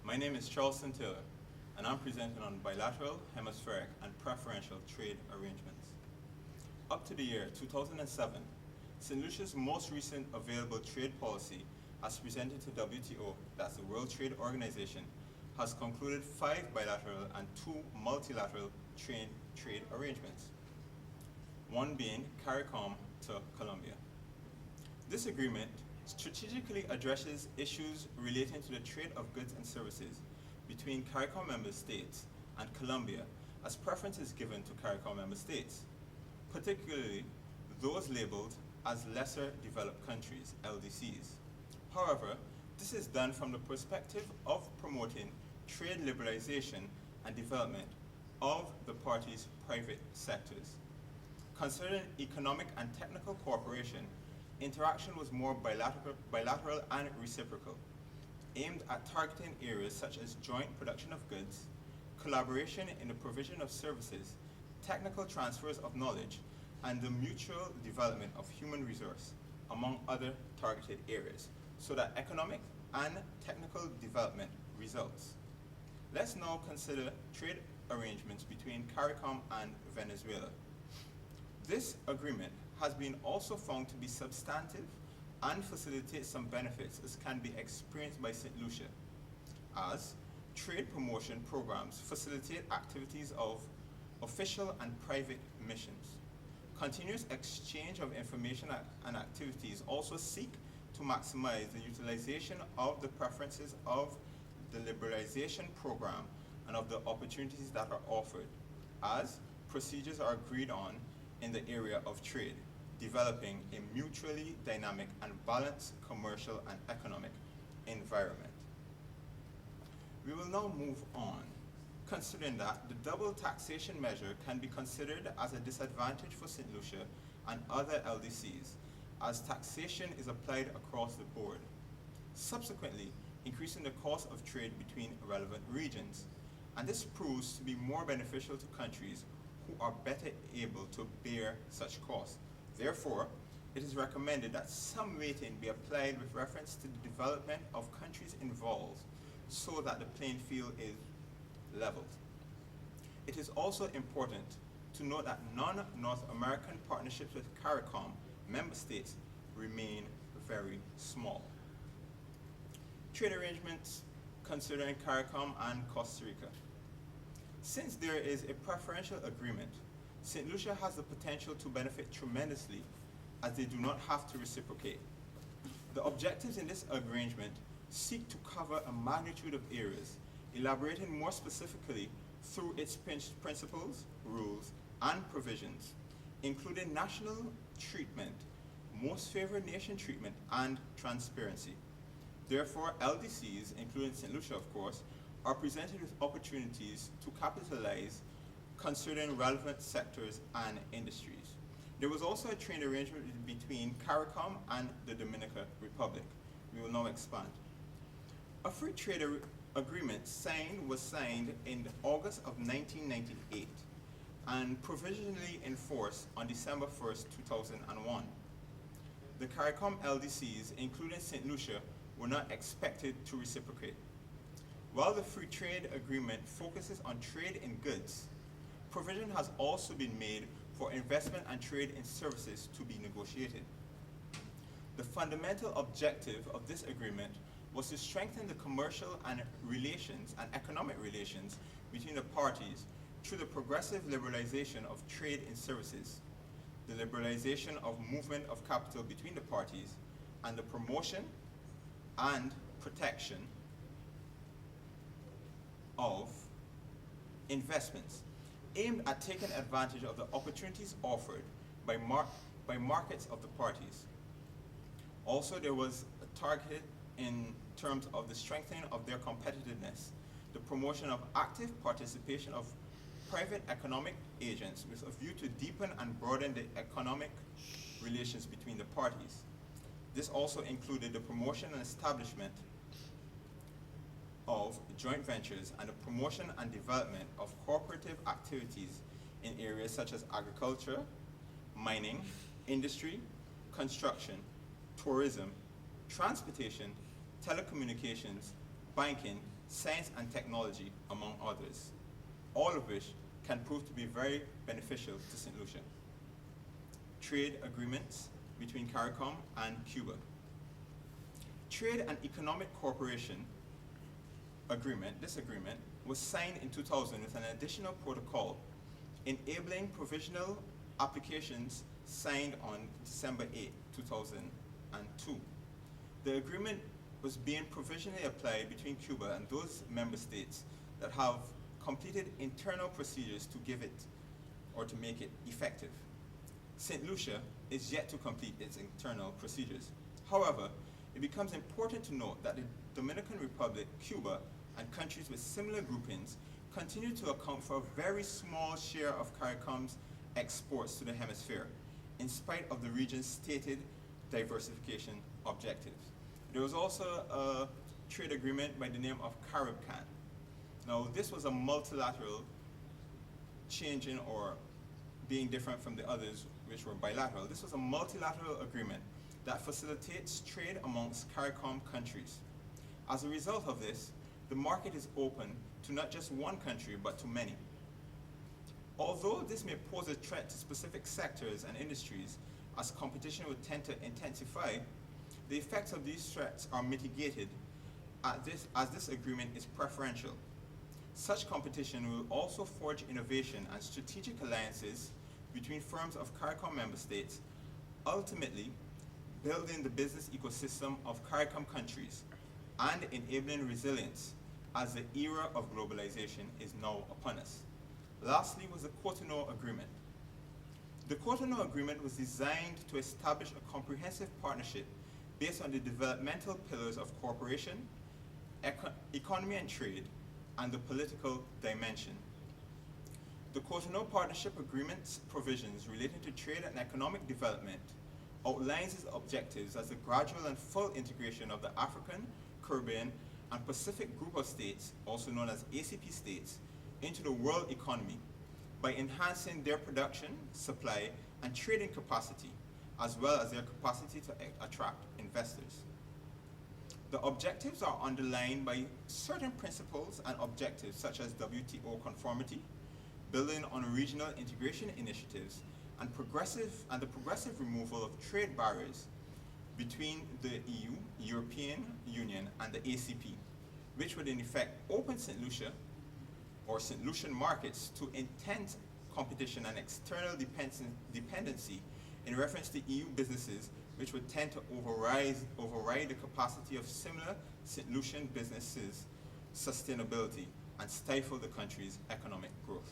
My name is Charles Int'l, and I'm presenting on bilateral, hemispheric, and preferential trade arrangements. Up to the year 2007, St. Lucia's most recent available trade policy, as presented to WTO, that's the World Trade Organization, has concluded 5 bilateral and 2 multilateral trade arrangements, one being CARICOM to Colombia. This agreement strategically addresses issues relating to the trade of goods and services between CARICOM member states and Colombia, as preference is given to CARICOM member states, particularly those labeled as lesser developed countries, LDCs. However, this is done from the perspective of promoting trade liberalization and development of the parties' private sectors. Considering economic and technical cooperation, interaction was more bilateral and reciprocal, aimed at targeting areas such as joint production of goods, collaboration in the provision of services, technical transfers of knowledge, and the mutual development of human resource, among other targeted areas, so that economic and technical development results. Let's now consider trade arrangements between CARICOM and Venezuela. This agreement has been also found to be substantive and facilitates some benefits as can be experienced by St. Lucia, as trade promotion programs facilitate activities of official and private missions. Continuous exchange of information and activities also seek to maximize the utilization of the preferences of the liberalization program and of the opportunities that are offered, as procedures are agreed on in the area of trade, developing a mutually dynamic and balanced commercial and economic environment. We will now move on, considering that the double taxation measure can be considered as a disadvantage for St. Lucia and other LDCs, as taxation is applied across the board, subsequently increasing the cost of trade between relevant regions. And this proves to be more beneficial to countries who are better able to bear such costs. Therefore, it is recommended that some weighting be applied with reference to the development of countries involved so that the playing field is leveled. It is also important to note that non-North American partnerships with CARICOM member states remain very small. Trade arrangements considering CARICOM and Costa Rica. Since there is a preferential agreement, St. Lucia has the potential to benefit tremendously as they do not have to reciprocate. The objectives in this arrangement seek to cover a magnitude of areas, elaborating more specifically through its principles, rules, and provisions, including national treatment, most favored nation treatment, and transparency. Therefore, LDCs, including St. Lucia of course, are presented with opportunities to capitalize concerning relevant sectors and industries. There was also a trade arrangement between CARICOM and the Dominican Republic. We will now expand. A free trade agreement was signed in August of 1998 and provisionally enforced on December 1st, 2001. The CARICOM LDCs, including St. Lucia, were not expected to reciprocate. While the free trade agreement focuses on trade in goods, provision has also been made for investment and trade in services to be negotiated. The fundamental objective of this agreement was to strengthen the commercial and economic relations between the parties through the progressive liberalization of trade in services, the liberalization of movement of capital between the parties, and the promotion and protection of investments aimed at taking advantage of the opportunities offered by markets of the parties. Also, there was a target in terms of the strengthening of their competitiveness, the promotion of active participation of private economic agents with a view to deepen and broaden the economic relations between the parties. This also included the promotion and establishment of joint ventures and the promotion and development of cooperative activities in areas such as agriculture, mining, industry, construction, tourism, transportation, telecommunications, banking, science and technology, among others, all of which can prove to be very beneficial to St. Lucia. Trade agreements between CARICOM and Cuba. Trade and Economic Cooperation Agreement, this agreement, was signed in 2000 with an additional protocol enabling provisional applications signed on December 8, 2002. The agreement was being provisionally applied between Cuba and those member states that have completed internal procedures to give it or to make it effective. St. Lucia is yet to complete its internal procedures. However, it becomes important to note that the Dominican Republic, Cuba, and countries with similar groupings continue to account for a very small share of CARICOM's exports to the hemisphere, in spite of the region's stated diversification objectives. There was also a trade agreement by the name of CARIBCAN. Now, this was a multilateral, changing or being different from the others which were bilateral. This was a multilateral agreement that facilitates trade amongst CARICOM countries. As a result of this, the market is open to not just one country, but to many. Although this may pose a threat to specific sectors and industries, as competition would tend to intensify, the effects of these threats are mitigated as this agreement is preferential. Such competition will also forge innovation and strategic alliances between firms of CARICOM member states, ultimately building the business ecosystem of CARICOM countries and enabling resilience as the era of globalization is now upon us. Lastly was the Cotonou Agreement. The Cotonou Agreement was designed to establish a comprehensive partnership based on the developmental pillars of cooperation, economy and trade, and the political dimension. The Cotonou Partnership Agreement's provisions relating to trade and economic development outlines its objectives as the gradual and full integration of the African, Caribbean, and Pacific Group of States, also known as ACP states, into the world economy by enhancing their production, supply, and trading capacity, as well as their capacity to attract investors. The objectives are underlined by certain principles and objectives such as WTO conformity, building on regional integration initiatives, and the progressive removal of trade barriers between the EU, European Union, and the ACP, which would in effect open St. Lucia or St. Lucian markets to intense competition and external dependency in reference to EU businesses, which would tend to override the capacity of similar St. Lucian businesses' sustainability and stifle the country's economic growth.